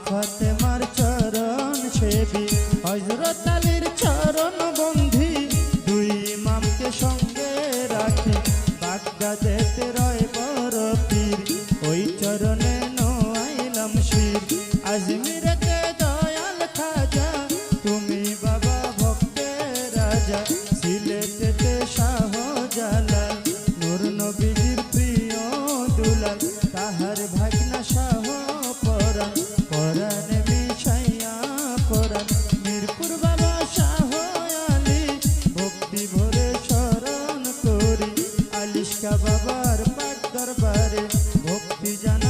ফাতেমার চরণ সেবী হযরত আলীর চরণ বন্ধি দুই ইমামকে সঙ্গে রাখি বাগদাদেতে রয় বড় পীর ওই চরণে নোয়াইলাম শির আজমিরেতে দয়াল খাজা তুমি বাবা ভক্তের রাজা সিলেটেতে শাহজালাল নূর নবীজির প্রিয় দুলাল তাহার ভাগনা শাহ পরাণ পরাণে মিশাইয়া পরাণ মিরপুর বাবা শাহ আলী ভক্তি ভরে স্মরণ করি আলিশকা বাবার পাক দরবারে ভক্তি জানা